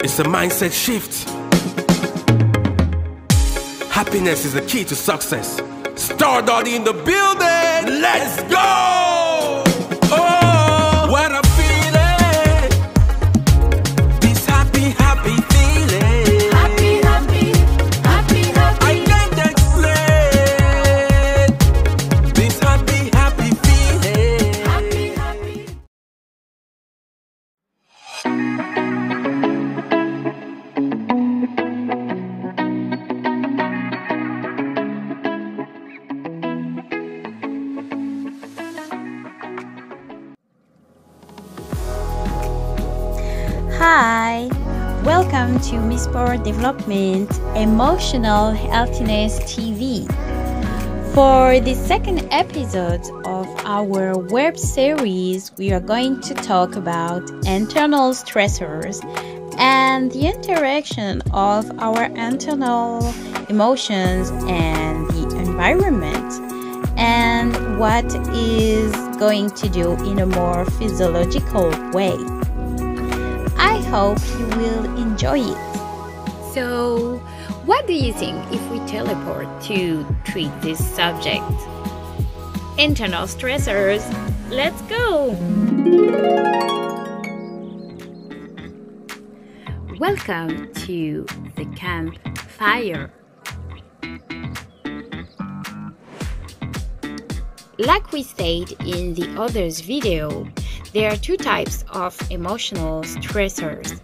It's a mindset shift. Happiness is the key to success. Stardust in the building. Let's go! Oh, what a feeling! This happy, happy feeling. Happy, happy, happy, happy. I can't explain this happy, happy feeling. Happy, happy. Hi, welcome to Missportdevelopment Emotional Healthiness TV. For the second episode of our web series, we are going to talk about internal stressors and the interaction of our internal emotions and the environment, and what is going to do in a more physiological way. I hope you will enjoy it. So, what do you think if we teleport to treat this subject? Internal stressors. Let's go! Welcome to the campfire. Like we said in the other's video, there are two types of emotional stressors.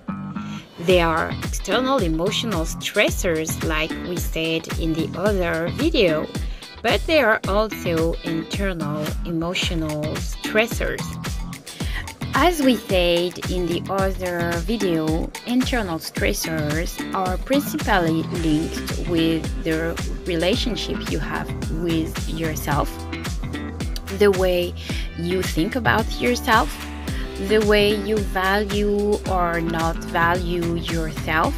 There are external emotional stressors, like we said in the other video, but there are also internal emotional stressors. As we said in the other video, internal stressors are principally linked with the relationship you have with yourself, the way you think about yourself, the way you value or not value yourself,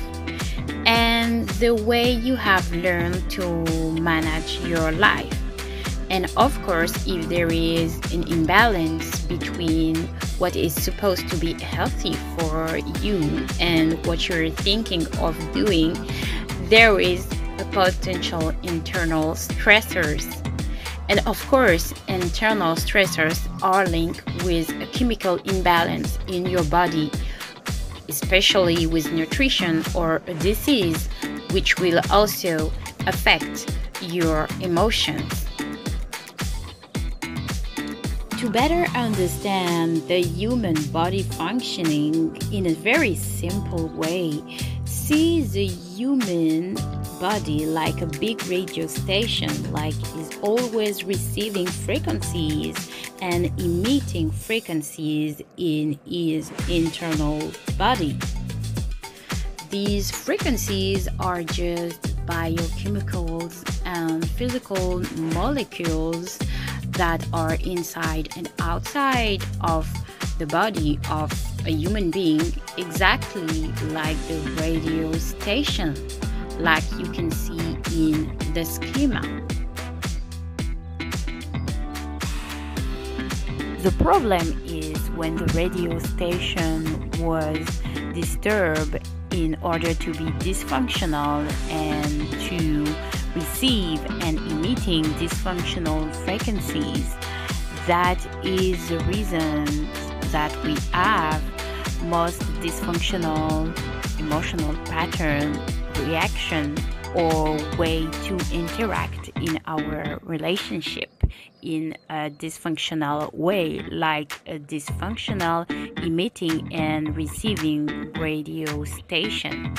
and the way you have learned to manage your life. And of course, if there is an imbalance between what is supposed to be healthy for you and what you're thinking of doing, there is a potential internal stressors. And of course, internal stressors are linked with a chemical imbalance in your body, especially with nutrition or a disease, which will also affect your emotions. To better understand the human body functioning in a very simple way, see the human body like a big radio station, like is always receiving frequencies and emitting frequencies in his internal body. These frequencies are just biochemicals and physical molecules that are inside and outside of the body of a human being, exactly like the radio station, like you can see in the schema. The problem is when the radio station was disturbed in order to be dysfunctional and to receive and emitting dysfunctional frequencies. That is the reason that we have most dysfunctional emotional pattern, reaction, or way to interact in our relationship in a dysfunctional way, like a dysfunctional emitting and receiving radio station.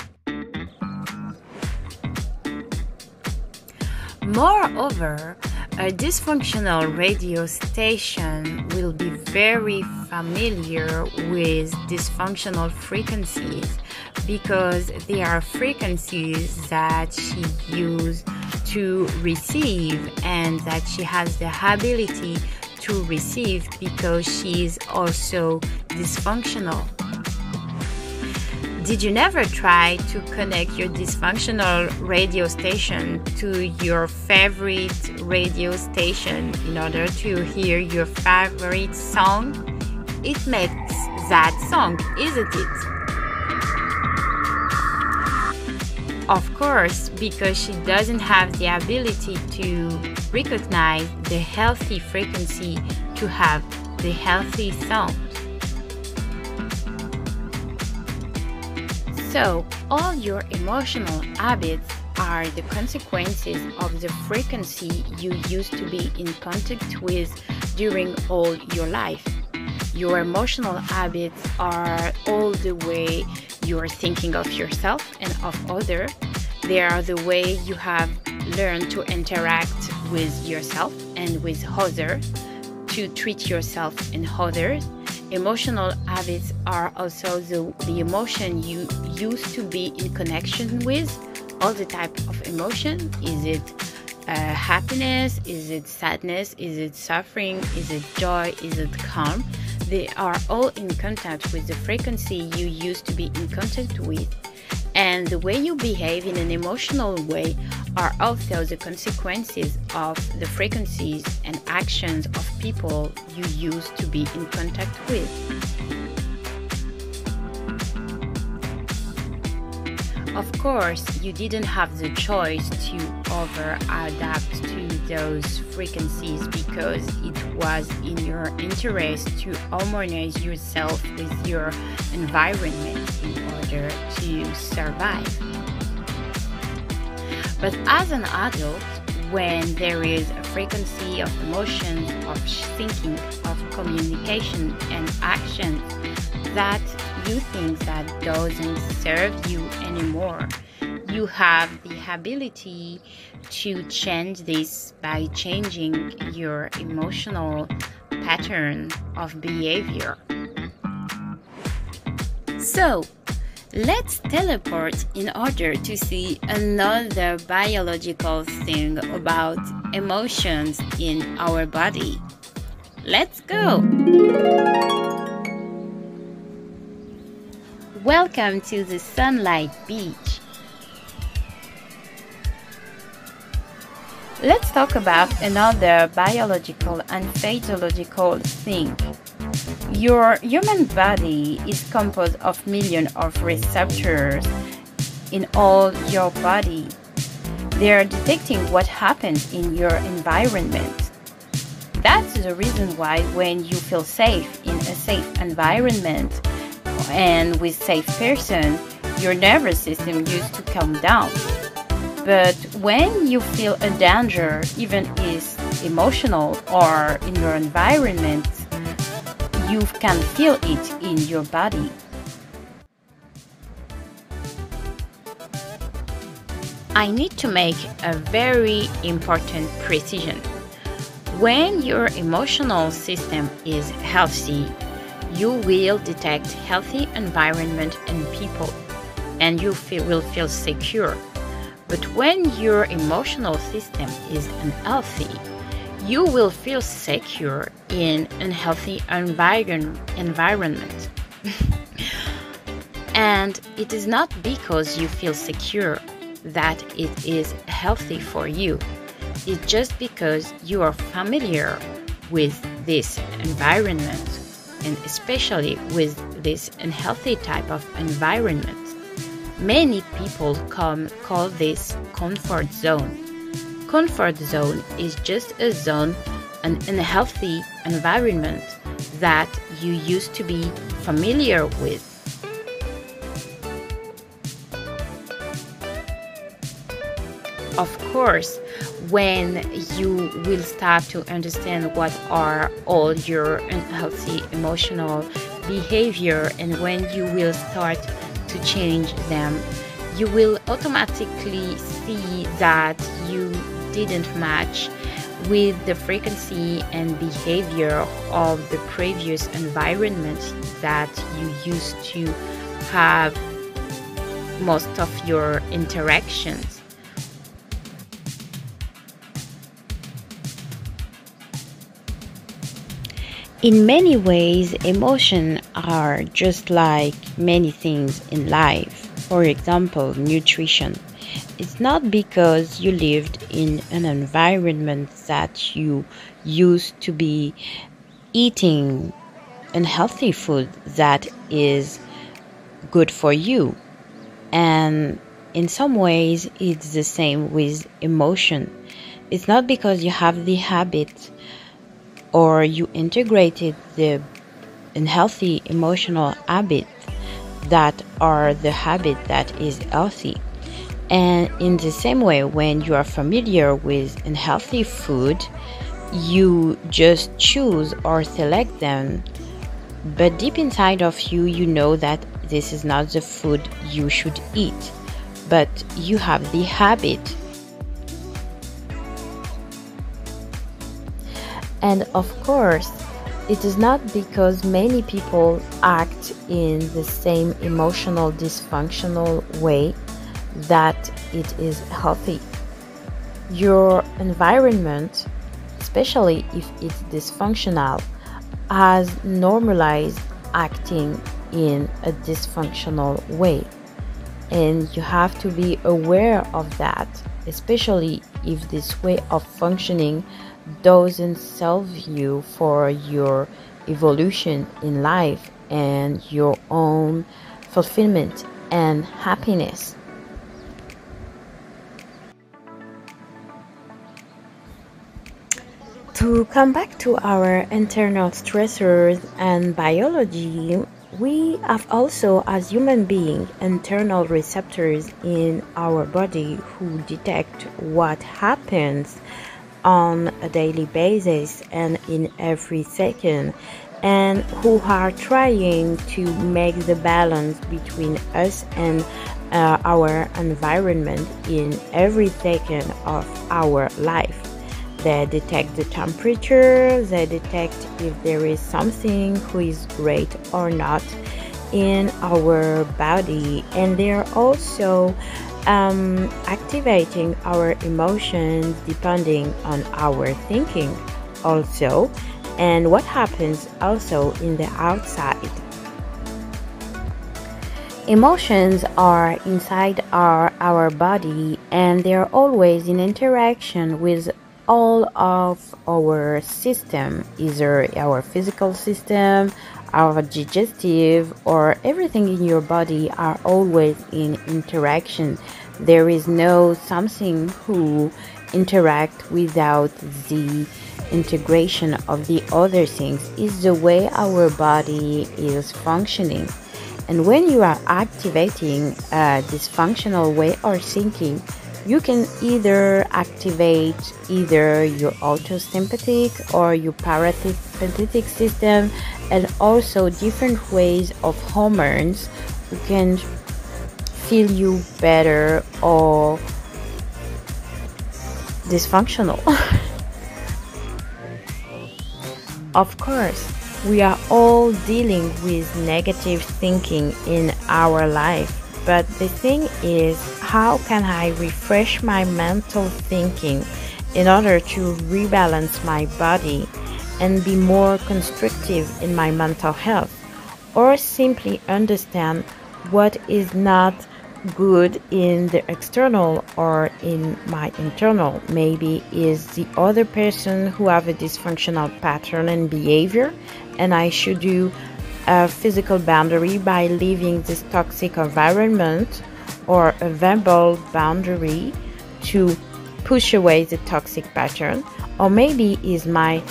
Moreover, a dysfunctional radio station will be very familiar with dysfunctional frequencies because they are frequencies that she used to receive and that she has the ability to receive because she is also dysfunctional. Did you never try to connect your dysfunctional radio station to your favorite radio station in order to hear your favorite song? it makes that song, isn't it? Of course, because she doesn't have the ability to recognize the healthy frequency to have the healthy sound. So, all your emotional habits are the consequences of the frequency you used to be in contact with during all your life. Your emotional habits are all the way you're thinking of yourself and of others. They are the way you have learned to interact with yourself and with others, to treat yourself and others. Emotional habits are also the emotion you used to be in connection with, all the type of emotion. Is it happiness? Is it sadness? Is it suffering? Is it joy? Is it calm? They are all in contact with the frequency you used to be in contact with. And the way you behave in an emotional way are also the consequences of the frequencies and actions of people you used to be in contact with. Of course, you didn't have the choice to over-adapt to those frequencies because it was in your interest to harmonize yourself with your environment in order to survive. But as an adult, when there is a frequency of emotions, of thinking, of communication and action that you think that doesn't serve you anymore, you have the ability to change this by changing your emotional pattern of behavior. So, let's teleport in order to see another biological thing about emotions in our body. Let's go! Welcome to the Sunlight Beach. Let's talk about another biological and physiological thing. Your human body is composed of millions of receptors in all your body. They are detecting what happens in your environment. That's the reason why when you feel safe in a safe environment and with safe person, your nervous system used to calm down. But when you feel a danger, even is emotional or in your environment, you can feel it in your body. I need to make a very important precision. When your emotional system is healthy, you will detect healthy environment and people, and you will feel secure. But when your emotional system is unhealthy, you will feel secure in an unhealthy environment. And it is not because you feel secure that it is healthy for you. It's just because you are familiar with this environment, and especially with this unhealthy type of environment. Many people call this comfort zone. Comfort zone is just a zone, an unhealthy environment that you used to be familiar with. Of course, when you will start to understand what are all your unhealthy emotional behavior, and when you will start to change them, you will automatically see that you didn't match with the frequency and behavior of the previous environment that you used to have most of your interactions. In many ways, emotions are just like many things in life. For example, nutrition. It's not because you lived in an environment that you used to be eating unhealthy food that is good for you. And in some ways, it's the same with emotion. It's not because you have the habit or you integrated the unhealthy emotional habit that are the habit that is healthy. And in the same way, when you are familiar with unhealthy food, you just choose or select them. But deep inside of you, you know that this is not the food you should eat. But you have the habit. And of course, it is not because many people act in the same emotional dysfunctional way that it is healthy. Your environment, especially if it's dysfunctional, has normalized acting in a dysfunctional way. And you have to be aware of that, especially if this way of functioning doesn't serve you for your evolution in life and your own fulfillment and happiness. To come back to our internal stressors and biology, we have also, as human beings, internal receptors in our body who detect what happens on a daily basis and in every second, and who are trying to make the balance between us and our environment in every second of our life. They detect the temperature, they detect if there is something who is great or not in our body, and they're also activating our emotions depending on our thinking also, and what happens also in the outside. Emotions are inside our body, and they're always in interaction with all of our system, either our physical system, our digestive, or everything in your body are always in interaction. There is no something who interact without the integration of the other things. Is the way our body is functioning. And when you are activating a dysfunctional way of thinking, you can either activate either your autosympathetic or your parasympathetic system, and also different ways of hormones who can feel you better or dysfunctional. Of course, we are all dealing with negative thinking in our life. But the thing is, how can I refresh my mental thinking in order to rebalance my body and be more constructive in my mental health? Or simply understand what is not good in the external or in my internal. Maybe is the other person who have a dysfunctional pattern and behavior, and I should do a physical boundary by leaving this toxic environment, or a verbal boundary to push away the toxic pattern. Or maybe is my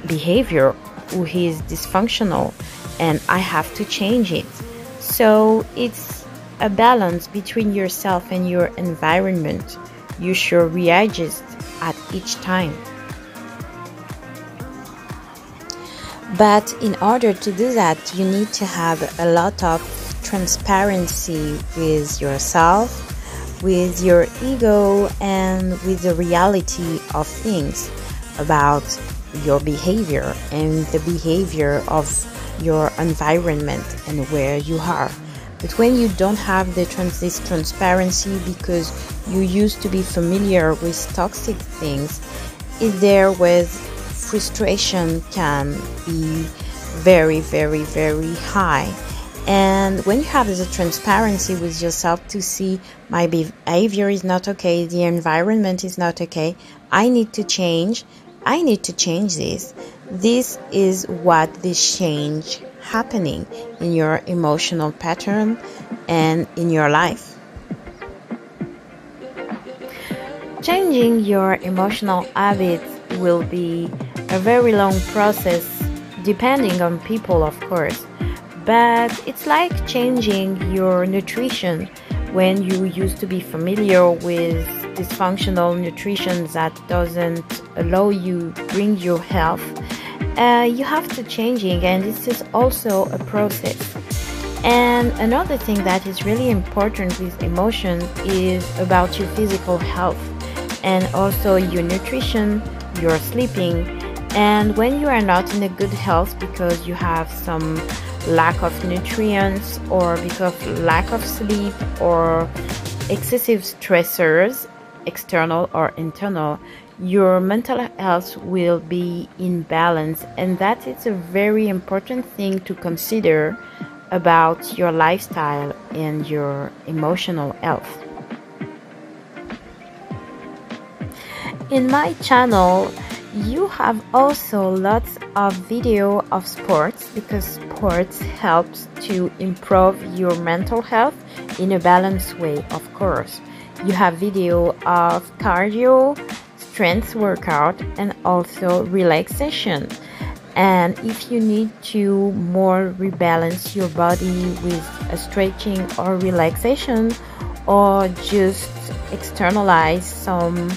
behavior who is dysfunctional and I have to change it. So it's a balance between yourself and your environment. You should readjust at each time. But in order to do that, you need to have a lot of transparency with yourself, with your ego, and with the reality of things about your behavior and the behavior of your environment and where you are. But when you don't have this transparency because you used to be familiar with toxic things, is there with frustration can be very, very, very high. And when you have the transparency with yourself to see my behavior is not okay, the environment is not okay, I need to change this, This is what this change happening in your emotional pattern and in your life. Changing your emotional habits will be a very long process, depending on people, of course. But it's like changing your nutrition. When you used to be familiar with dysfunctional nutrition that doesn't allow you bring your health, you have to changing, and this is also a process. And another thing that is really important with emotion is about your physical health and also your nutrition, your sleeping. And when you are not in a good health because you have some lack of nutrients or because of lack of sleep or excessive stressors, external or internal, your mental health will be in balance, and that is a very important thing to consider about your lifestyle and your emotional health. In my channel, you have also lots of video of sports, because sports helps to improve your mental health in a balanced way, of course. You have video of cardio, strength workout, and also relaxation. And if you need to more rebalance your body with a stretching or relaxation, or just externalize some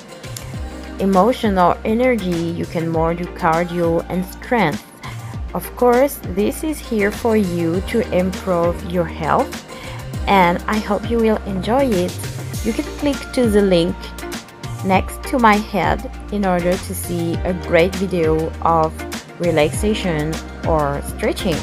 emotional energy, you can more do cardio and strength. Of course, this is here for you to improve your health, and I hope you will enjoy it. You can click to the link next to my head in order to see a great video of relaxation or stretching.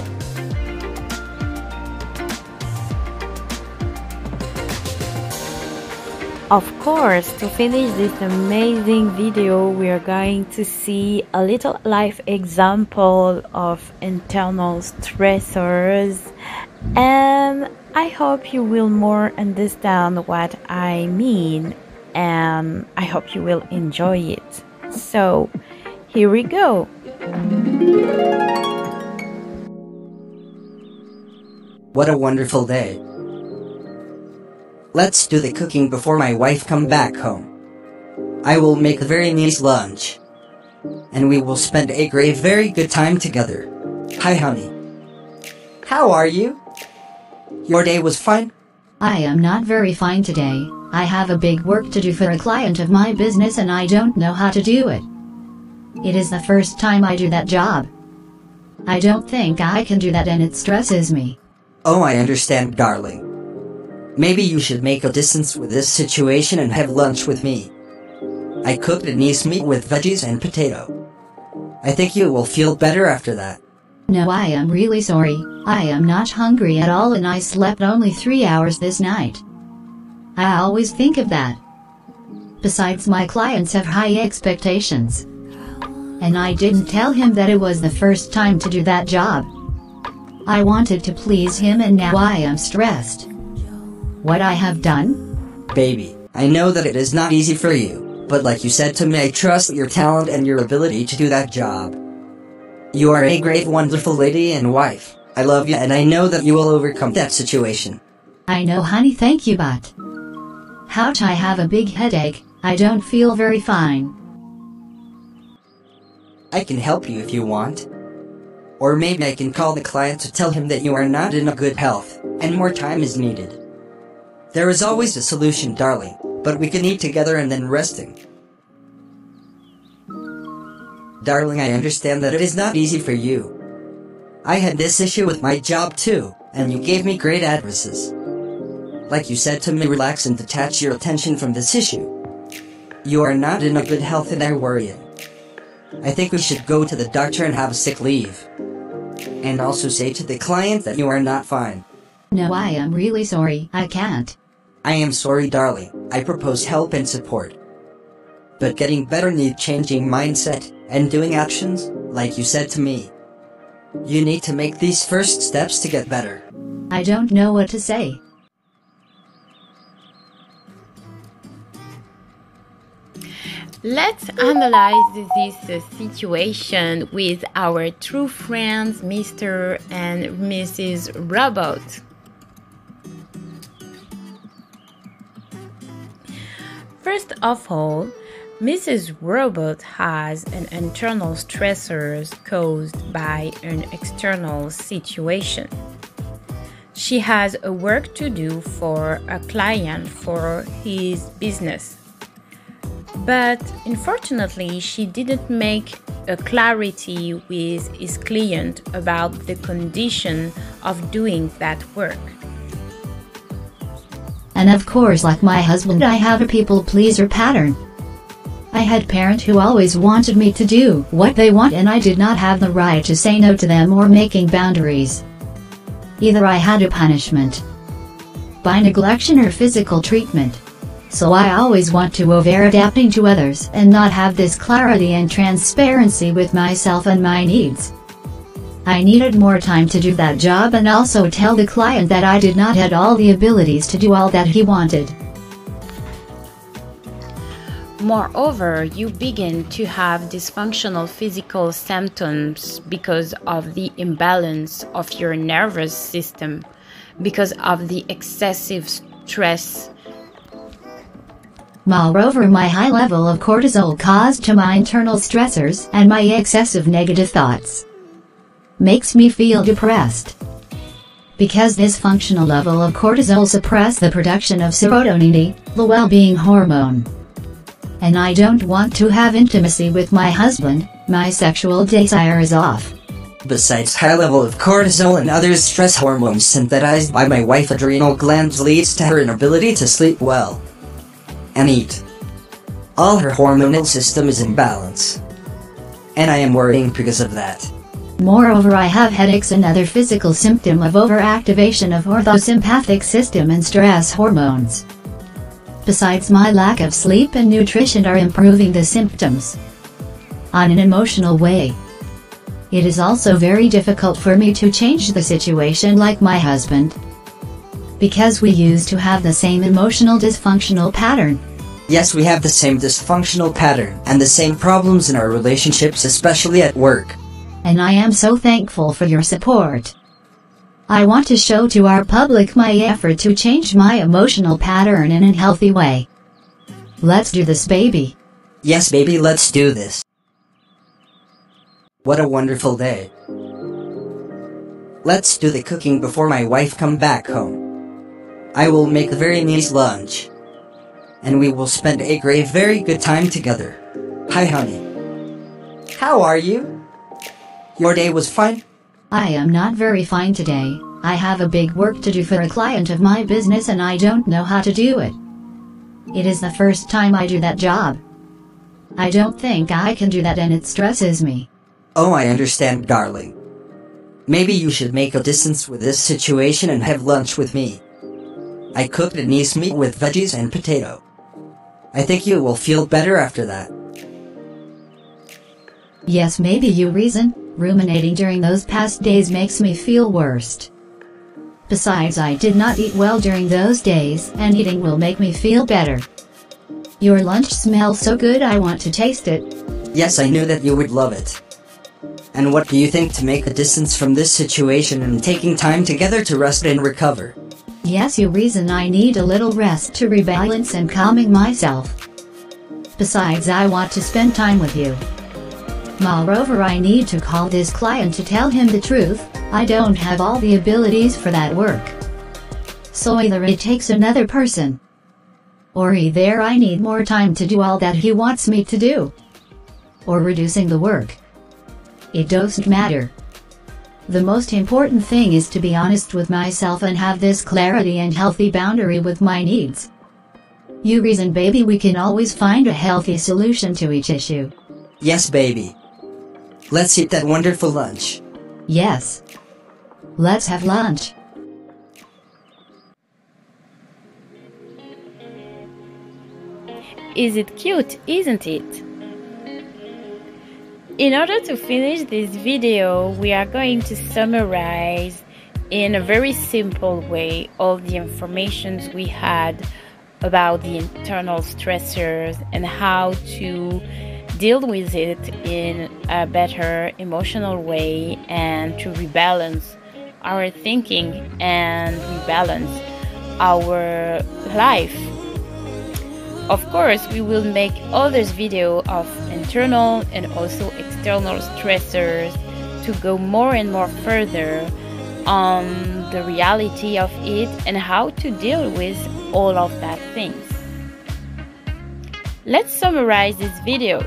Of course, to finish this amazing video, we are going to see a little life example of internal stressors, and I hope you will more understand what I mean, and I hope you will enjoy it. So, here we go. What a wonderful day. Let's do the cooking before my wife come back home. I will make a very nice lunch, and we will spend a very good time together. Hi honey. How are you? Your day was fine? I am not very fine today. I have a big work to do for a client of my business and I don't know how to do it. It is the first time I do that job. I don't think I can do that and it stresses me. Oh, I understand, darling. Maybe you should make a distance with this situation and have lunch with me. I cooked a nice meat with veggies and potato. I think you will feel better after that. No, I am really sorry. I am not hungry at all and I slept only 3 hours this night. I always think of that. Besides, my clients have high expectations. And I didn't tell him that it was the first time to do that job. I wanted to please him and now I am stressed. What I have done? Baby, I know that it is not easy for you, but like you said to me, I trust your talent and your ability to do that job. You are a great, wonderful lady and wife. I love you and I know that you will overcome that situation. I know, honey, thank you, but I have a big headache. I don't feel very fine. I can help you if you want. Or maybe I can call the client to tell him that you are not in a good health, and more time is needed. There is always a solution, darling, but we can eat together and then resting. Darling, I understand that it is not easy for you. I had this issue with my job too, and you gave me great advices. Like you said to me, relax and detach your attention from this issue. You are not in a good health and are worrying. I think we should go to the doctor and have a sick leave. And also say to the client that you are not fine. No, I am really sorry. I can't. I am sorry, darling. I propose help and support. But getting better needs changing mindset and doing actions, like you said to me. You need to make these first steps to get better. I don't know what to say. Let's analyze this situation with our true friends, Mr. and Mrs. Robot. First of all, Mrs. Robot has an internal stressors caused by an external situation. She has a work to do for a client for his business. But unfortunately, she didn't make a clarity with his client about the condition of doing that work. And of course, like my husband, I have a people pleaser pattern. I had parents who always wanted me to do what they want, and I did not have the right to say no to them or making boundaries. Either I had a punishment by neglection or physical treatment. So I always want to over adapting to others and not have this clarity and transparency with myself and my needs. I needed more time to do that job and also tell the client that I did not have all the abilities to do all that he wanted. Moreover, you begin to have dysfunctional physical symptoms because of the imbalance of your nervous system, because of the excessive stress. Moreover, my high level of cortisol caused to my internal stressors and my excessive negative thoughts makes me feel depressed. Because this functional level of cortisol suppress the production of serotonin, the well-being hormone. And I don't want to have intimacy with my husband, my sexual desire is off. Besides, high level of cortisol and other stress hormones synthesized by my wife's adrenal glands leads to her inability to sleep well and eat. All her hormonal system is in balance. And I am worrying because of that. Moreover, I have headaches, another physical symptom of overactivation of orthosympathetic system and stress hormones. Besides, my lack of sleep and nutrition are improving the symptoms on an emotional way. It is also very difficult for me to change the situation like my husband, because we used to have the same emotional dysfunctional pattern. Yes, we have the same dysfunctional pattern and the same problems in our relationships, especially at work. And I am so thankful for your support. I want to show to our public my effort to change my emotional pattern in a healthy way. Let's do this, baby. Yes, baby, let's do this. What a wonderful day. Let's do the cooking before my wife come back home. I will make a very nice lunch. And we will spend a very good time together. Hi, honey. How are you? Your day was fine? I am not very fine today. I have a big work to do for a client of my business and I don't know how to do it. It is the first time I do that job. I don't think I can do that and it stresses me. Oh, I understand, darling. Maybe you should make a distance with this situation and have lunch with me. I cooked a nice meat with veggies and potato. I think you will feel better after that. Yes, maybe you reason. Ruminating during those past days makes me feel worse. Besides, I did not eat well during those days, and eating will make me feel better. Your lunch smells so good, I want to taste it. Yes, I knew that you would love it. And what do you think to make a distance from this situation and taking time together to rest and recover? Yes, you reason I need a little rest to rebalance and calming myself. Besides, I want to spend time with you. Moreover, I need to call this client to tell him the truth. I don't have all the abilities for that work. So either it takes another person, or either I need more time to do all that he wants me to do, or reducing the work. It doesn't matter. The most important thing is to be honest with myself and have this clarity and healthy boundary with my needs. You reason, baby, we can always find a healthy solution to each issue. Yes, baby. Let's eat that wonderful lunch. Yes. Let's have lunch. Is it cute, isn't it? In order to finish this video, we are going to summarize in a very simple way all the information we had about the internal stressors and how to deal with it in a better emotional way, and to rebalance our thinking and rebalance our life. Of course, we will make others video of internal and also external stressors to go more and more further on the reality of it and how to deal with all of that things. Let's summarize this video.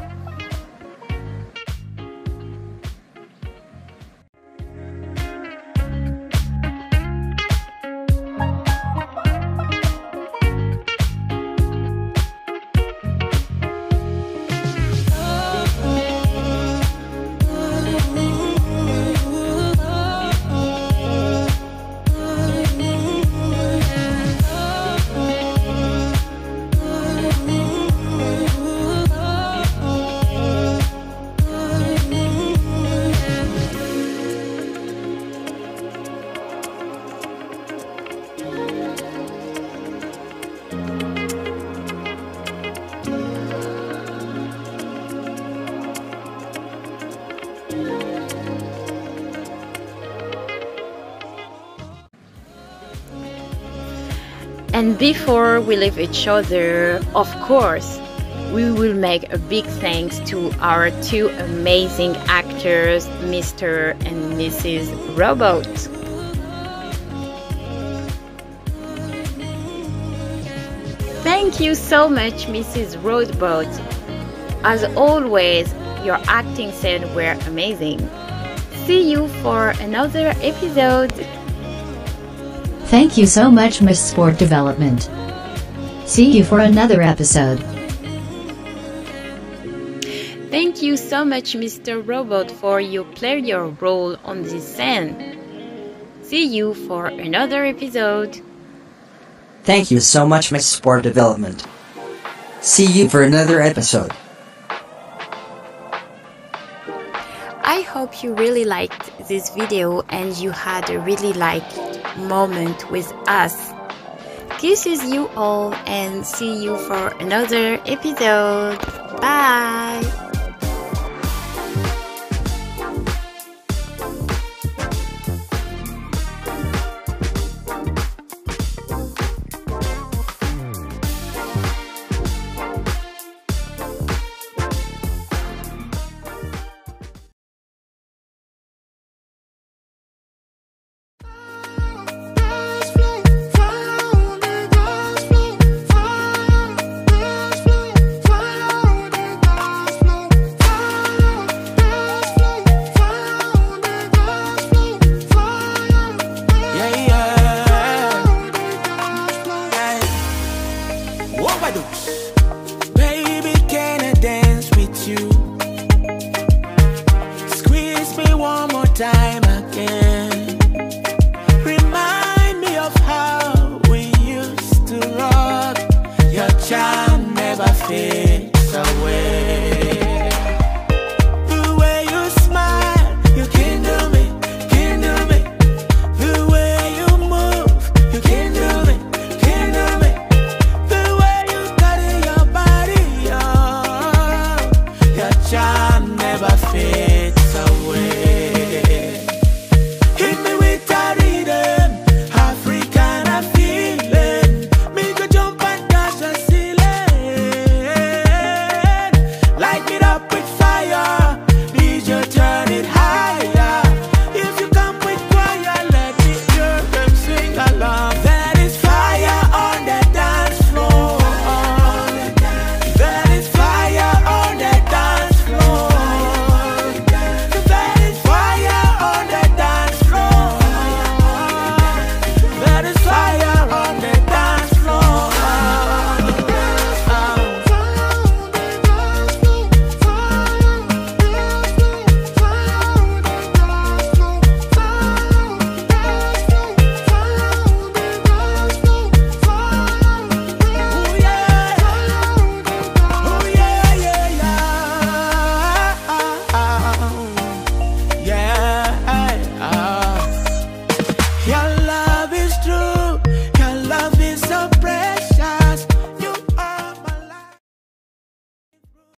And before we leave each other, of course, we will make a big thanks to our two amazing actors, Mr. and Mrs. Robot. Thank you so much, Mrs. Robot. As always, your acting scenes were amazing. See you for another episode. Thank you so much, Missportdevelopment. See you for another episode. Thank you so much, Mr. Robot, for you play your role on this scene. See you for another episode. Thank you so much, Missportdevelopment. See you for another episode. I hope you really liked this video and you had a really moment with us. Kisses you all and see you for another episode. Bye!